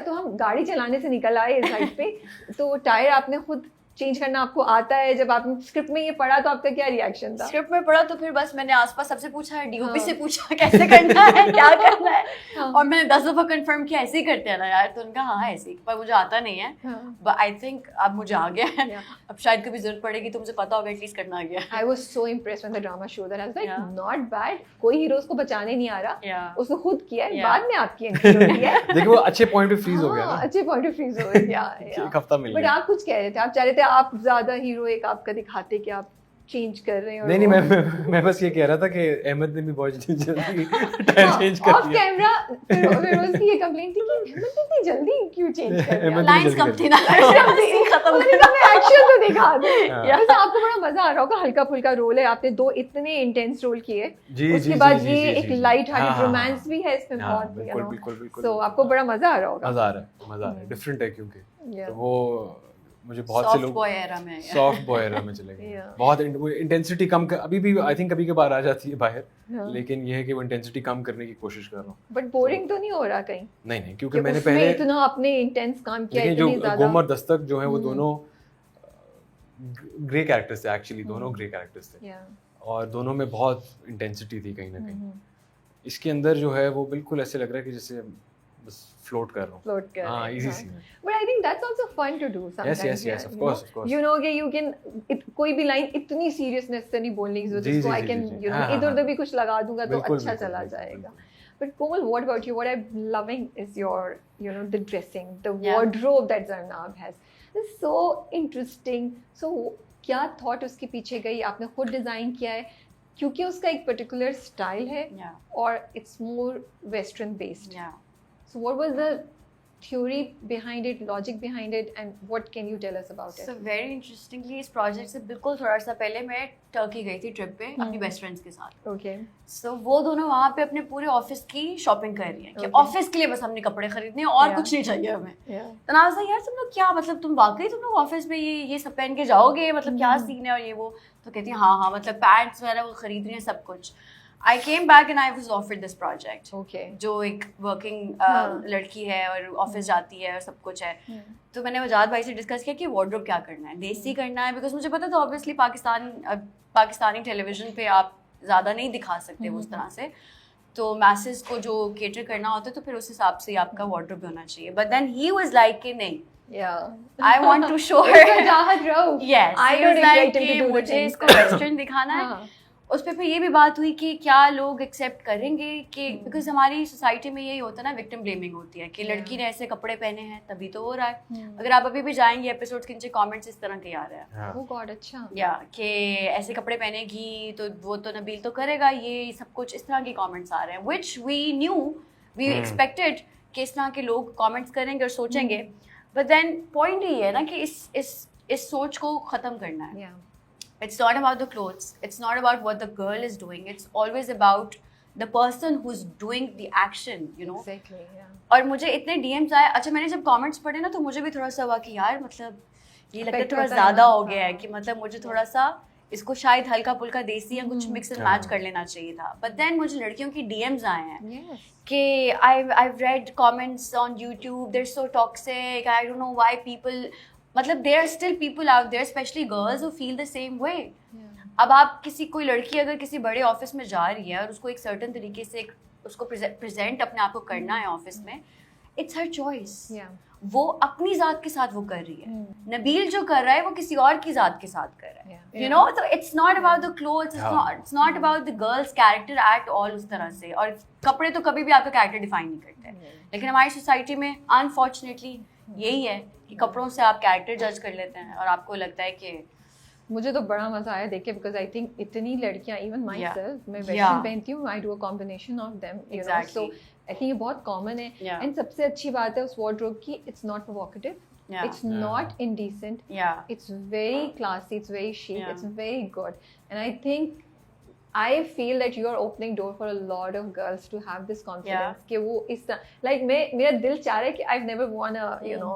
तो हम गाड़ी चलाने से निकल आए इस साइड पे, तो टायर आपने खुद चेंज करना आपको आता है? जब आपने स्क्रिप्ट में ये पढ़ा तो आपका क्या रिएक्शन था? स्क्रिप्ट में पढ़ा तो फिर बस मैंने आसपास सबसे पूछा, डीओपी से पूछा कैसे करना है, क्या करना है, और मैंने 10 दफा कंफर्म किया ऐसे ही करते हैं ना यार, तो उनका हाँ ऐसे ही, पर मुझे आता नहीं है, बट आई थिंक अब मुझे आ गया है, अब शायद कभी जरूरत पड़ेगी तो मुझे पता होगा एटलीस्ट करना आ गया। I was so impressed when the drama show that I was like not bad, कोई हीरोज को बचाने नहीं आ रहा, उसने खुद किया है, बाद में आपकी एंट्री होती है। देखो वो अच्छे पॉइंट पे फ्रीज हो गया ना, अच्छे पॉइंट पे फ्रीज हो गया, एक हफ्ता मिल गया। बट आप कुछ कह रहे थे, आप चाह रहे थे आप ज्यादा हीरो एक आपका दिखाते कि आप चेंज कर रहे हैं। नहीं मैं बस ये कह रहा था कि अहमद ने भी बहुत जल्दी टायर चेंज कर दिया ऑफ कैमरा। फिर उसकी ये कंप्लेंट थी कि अहमद ने इतनी जल्दी क्यों चेंज कर दिया, लाइंस कम थी ना, खत्म एक्शन तो दिखा दे। वैसे आपको बड़ा मजा आ रहा होगा, हल्का फुल्का रोल है, आपने 2 इतने इंटेंस रोल किए, उसके बाद ये एक लाइट हार्टेड रोमांस भी है इसमें बहुत, तो आपको बड़ा मजा आ रहा होगा। मजा आ रहा है, डिफरेंट है क्योंकि तो वो मुझे बहुत से लोग सॉफ्ट बॉय एरा में चले गए, बहुत इंटेंसिटी कम अभी भी आई थिंक कभी कभार आ जाती है बाहर, लेकिन ये है कि वो इंटेंसिटी कम करने की कोशिश कर रहा हूँ। बट बोरिंग तो नहीं हो रहा कहीं? नहीं क्योंकि मैंने पहले इतना अपने इंटेंस काम किया, जो गोमर दस्तक जो है वो दोनों ग्रे कैरेक्टर्स थे, एक्चुअली दोनों ग्रे कैरेक्टर्स थे, और दोनों में बहुत इंटेंसिटी थी कहीं ना कहीं। इसके अंदर जो है वो बिल्कुल ऐसे लग रहा है कि जैसे बस फ्लोट कर रहा हूँ, हाँ easy see. But I think that's also fun to do sometimes. Yes of course you know कि यू कैन कोई भी लाइन इतनी सीरियसनेस से नहीं बोलने की जरूरत, जिसको आई कैन यू नो इधर उधर भी कुछ लगा दूंगा तो अच्छा चला जाएगा। But Komal, what about you? What I'm loving is your, you know, the dressing, the wardrobe that Zarnab has. It's so interesting. So क्या thought उसके पीछे गई? आपने खुद डिजाइन किया है क्योंकि उसका एक particular style है, और it's more Western based. So what was the theory behind it, logic behind it, and what can you tell us about it? So very interestingly, इस project से बिल्कुल थोड़ा सा पहले मैं टर्की गई थी ट्रिप पे अपनी बेस्ट फ्रेंड्स के साथ। Okay. So वो दोनों वहाँ पे अपने पूरे ऑफिस की शॉपिंग कर रही हैं कि ऑफिस के लिए बस हमने कपड़े खरीदने हैं और कुछ नहीं चाहिए हमें। तो ना यार तुम लोग क्या, मतलब तुम वाकई तुम लोग ऑफिस में ये सब पहन के जाओगे, मतलब क्या सीन है और ये वो। तो कहती है हाँ मतलब पैंट्स वगैरह वो खरीद रही हैं सब कुछ। I came back and I was offered this project. Okay. जो एक वर्किंग लड़की है और ऑफिस जाती है और सब कुछ है। तो मैंने वजाद भाई से डिस्कस किया कि वार्डरोब क्या करना है, देसी करना है, बिकॉज मुझे पता था ऑब्वियसली पाकिस्तानी टेलीविजन पे आप ज़्यादा नहीं दिखा सकते उस तरह से, तो मैसेज को जो केटर करना होता है तो फिर उस हिसाब से आपका वार्डरोब भी होना चाहिए। But then he was like कि नहीं, I want to show her. Yes. I was like कि मुझे इसको वेस्टर्न दिखाना है। उस पे फिर ये भी बात हुई कि क्या लोग एक्सेप्ट करेंगे कि बिकॉज हमारी सोसाइटी में यही होता है ना, विक्टिम ब्लेमिंग होती है कि लड़की ने ऐसे कपड़े पहने हैं तभी तो हो रहा है। अगर आप अभी भी जाएंगे एपिसोड्स के नीचे कमेंट्स इस तरह के आ रहे हैं, ओह गॉड, अच्छा या कि ऐसे कपड़े पहनेगी तो वो तो नबील तो करेगा, ये सब कुछ इस तरह के कमेंट्स आ रहे हैं, which we knew, we expected कि इस तरह के लोग कमेंट्स करेंगे और सोचेंगे। बट देन पॉइंट ये है ना कि इस सोच को ख़त्म करना है। It's not about the clothes. It's not about what the girl is doing. It's always about the person who's doing the action, you know. Exactly, yeah. और मुझे इतने DMs आए, अच्छा मैंने जब comments पढ़े ना तो मुझे भी थोड़ा सा हुआ कि यार मतलब ये लगता है थोड़ा ज़्यादा हो गया है, कि मतलब मुझे थोड़ा सा इसको शायद हल्का फुल्का देसी या कुछ मिक्स एंड मैच कर लेना चाहिए था। बट देन मुझे लड़कियों की DMs आए हैं कि I've read comments on YouTube, they're so toxic, I don't know why people, मतलब there are still people out there, especially girls, who feel the same way. अब आप कोई लड़की अगर किसी बड़े ऑफिस में जा रही है और उसको एक सर्टेन तरीके से उसको प्रेजेंट अपने आप को करना है ऑफिस में, इट्स हर चॉइस। वो अपनी जात के साथ वो कर रही है। नबील जो कर रहा है वो किसी और की जात के साथ कर रहा है, यू नो। तो it's not about the clothes, it's not about the girls character at all उस तरह से। और कपड़े तो कभी भी आपका कैरेक्टर डिफाइन नहीं करते, लेकिन हमारी सोसाइटी में अनफॉर्चुनेटली यही है कि कपड़ों से आप कैरेक्टर जज कर लेते हैं और आपको लगता है कि। मुझे तो बड़ा मजा आया देख के, बिकॉज आई थिंक इतनी लड़कियां, इवन माई सेल्फ, मैं वेस्टर्न पहनती हूँ, I do a combination of them, you know, so I think ये बहुत कॉमन है। एंड सबसे अच्छी बात है उस वार्डरोब की, it's not provocative, it's not indecent, it's very classy, it's very chic, it's very good, and I think I feel that you are opening door for a lot of girls to have this confidence कि वो इस like मेरा दिल चाह रहा है कि I've never worn a you know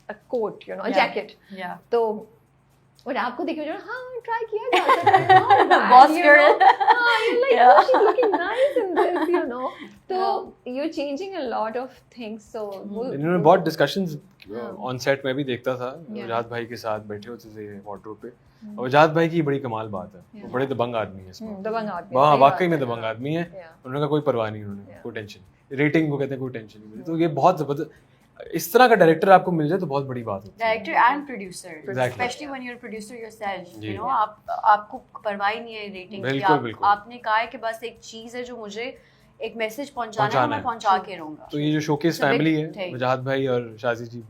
a coat, you know, a jacket, तो और आपको देखे जो हाँ ट्राई किया जा सकता है boss girl, like she's looking nice in this, you know. तो you're changing a lot of things. So इन्होंने बहुत डिस्कशंस ऑन सेट में भी देखता था, वजाहत भाई के साथ बैठे होते थे वार्डरोब पे, और वजाहत भाई की बड़ी कमाल बात है, वो बड़े दबंग आदमी है इसमें, दबंग आदमी, हाँ वाकई में दबंग आदमी है, उन्होंने का कोई परवाह नहीं, उन्होंने कोई टेंशन, रेटिंग को कहते हैं कोई टेंशन नहीं, तो ये बहुत जबरदस्त, इस तरह का डायरेक्टर आपको मिल जाए तो बहुत बड़ी बात होती है, director and producer, specially when you are producer yourself, you know, आपको परवाह ही नहीं है रेटिंग की, आपने कहा है कि बस एक चीज है जो मुझे एक मैसेज पहुंचाना है, मैं पहुंचा के रहूंगा। तो ये जो शोकेस फैमिली है, वजाहत भाई और शाजी जी,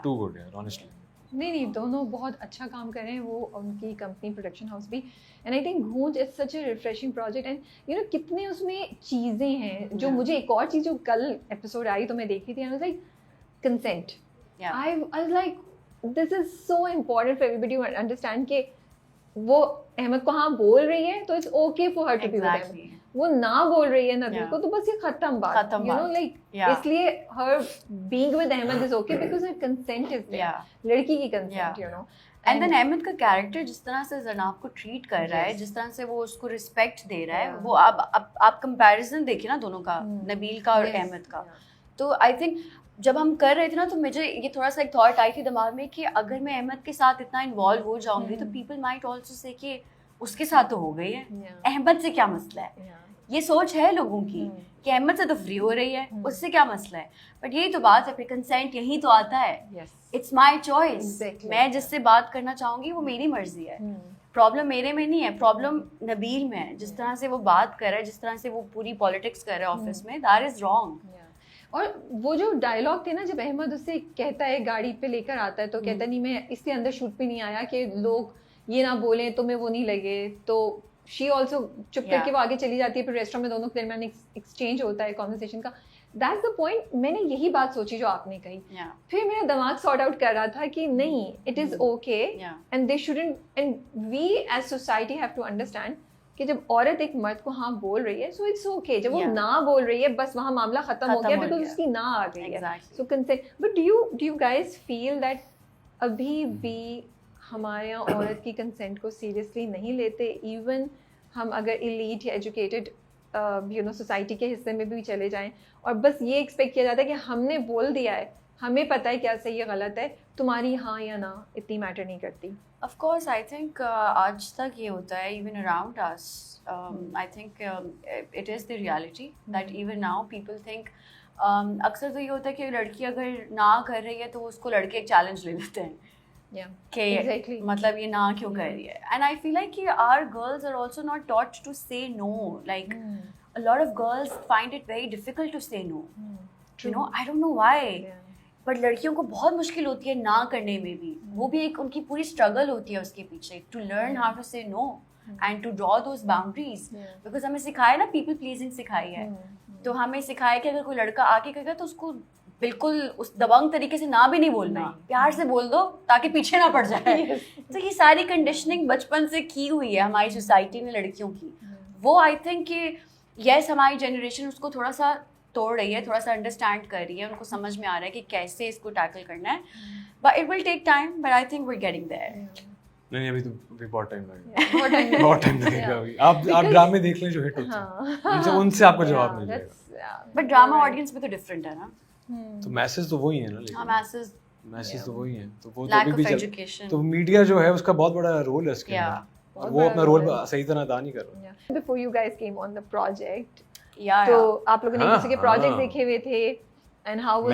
टू गुड यार ऑनेस्टली। नहीं दोनों बहुत अच्छा काम कर रहे हैं, वो उनकी कंपनी प्रोडक्शन हाउस भी, एंड आई थिंक गूंज it's such a refreshing project, and you know कितने उसमें चीज़ें हैं जो मुझे, एक और चीज़ जो कल एपिसोड आई तो मैं देख रही थी, I was like consent, I was like this is so important for everybody to understand कि वो अहमद को हाँ बोल रही है तो it's okay for her to be with him, वो ना बोल रही है नबील को तो बस ये खत्म बात, यू नो, लाइक इसलिए her being with Ahmed is okay because her consent is there, लड़की की consent, you know. And then Ahmed का कैरेक्टर जिस तरह से जनाब को ट्रीट कर रहा है, जिस तरह से वो उसको रिस्पेक्ट दे रहा है, वो आप कंपैरिजन देखिए ना दोनों का, नबील का और अहमद का, तो आई थिंक जब हम कर रहे थे ना तो मुझे ये थोड़ा सा एक थॉट आई थी दिमाग में कि अगर मैं अहमद के साथ इतना इन्वॉल्व हो जाऊंगी तो पीपल माइट ऑल्सो से कि उसके साथ तो हो गई है, अहमद से क्या मसला है, ये सोच है लोगों की कि अहमद से तो फ्री हो रही है, उससे क्या मसला है, बट यही तो बात है, फिर कंसेंट यही तो आता है, इट्स माई चॉइस, मैं जिससे बात करना चाहूंगी वो मेरी मर्जी है, प्रॉब्लम मेरे में नहीं है, प्रॉब्लम नबील में है, जिस तरह से वो बात कर रहा है, जिस तरह से वो पूरी पॉलिटिक्स कर रहा है ऑफिस में, दैट इज रॉन्ग। और वो जो डायलॉग थे ना, जब अहमद उससे कहता है, गाड़ी पे लेकर आता है तो कहता नहीं मैं इसके अंदर शूट पे नहीं आया कि लोग ये ना बोले तो मैं वो नहीं लगे, तो शी ऑल्सो चुप करके वो आगे चली जाती है, फिर रेस्टोरेंट में दोनों के दरमियान एक्सचेंज होता है कॉन्वर्सेशन का, दैट्स द पॉइंट। मैंने यही बात सोची जो आपने कही, फिर मेरा दिमाग सॉर्ट आउट कर रहा था कि नहीं, it is okay and they shouldn't, and we as society have to understand कि जब औरत एक मर्द को हाँ बोल रही है सो इट्स ओके, जब वो ना बोल रही है बस वहाँ मामला खत्म हो गया बिकॉज उसकी ना आ गई है, so consent. But do you guys feel that अभी भी हमारे यहाँ औरत की कंसेंट को सीरियसली नहीं लेते, इवन हम अगर इलीट या एजुकेटेड यू नो सोसाइटी के हिस्से में भी चले जाएं और बस ये एक्सपेक्ट किया जाता है कि हमने बोल दिया है, हमें पता है क्या सही है गलत है, तुम्हारी हाँ या ना इतनी मैटर नहीं करती। Of course, I think आज तक ये होता है, even around us. I think it is the reality that even now people think अक्सर तो ये होता है कि लड़की अगर ना कर रही है तो उसको लड़के एक चैलेंज ले लेते हैं कि मतलब ये ना क्यों कर रही है, and I feel like our girls are also not taught to say no. Like a lot of girls find it very difficult to say no. You know, I don't know why. But लड़कियों को बहुत मुश्किल होती है ना करने में भी, वो भी एक उनकी पूरी स्ट्रगल होती है उसके पीछे, to learn how to say no and to draw those boundaries, because हमें सिखाया ना, पीपल प्लीजिंग सिखाई है, तो हमें सिखाया कि अगर कोई लड़का आके कहेगा तो उसको बिल्कुल उस दबंग तरीके से ना भी नहीं बोलना, प्यार से बोल दो ताकि पीछे ना पड़ जाए। तो ये सारी कंडीशनिंग बचपन से की हुई है हमारी सोसाइटी में लड़कियों की, वो आई थिंक कि यस हमारी जनरेशन उसको थोड़ा सा तोड़ रही है, थोड़ा सा अंडरस्टैंड कर रही है, उनको समझ में आ रहा है कि कैसे इसको टैकल करना है, but it will take time, but I think we are getting there. नहीं अभी तो बहुत टाइम लगेगा, बहुत टाइम लगेगा अभी। आप ड्रामे देख लें जो हिट होते हैं, उनसे आपको जवाब मिल जाएगा, बट ड्रामा ऑडियंस में तो डिफरेंट है ना, तो मैसेज तो वही है ना, लेकिन मैसेज तो वही है, तो वो तो अभी भी तो मीडिया जो है उसका बहुत बड़ा रोल है इसके अंदर, वो अपना रोल सही तरह अदा नहीं कर रहा। Before you guys came on the project, तो आप लोगों ने किसी के प्रोजेक्ट देखे हुए थे, एंड हाउ वाज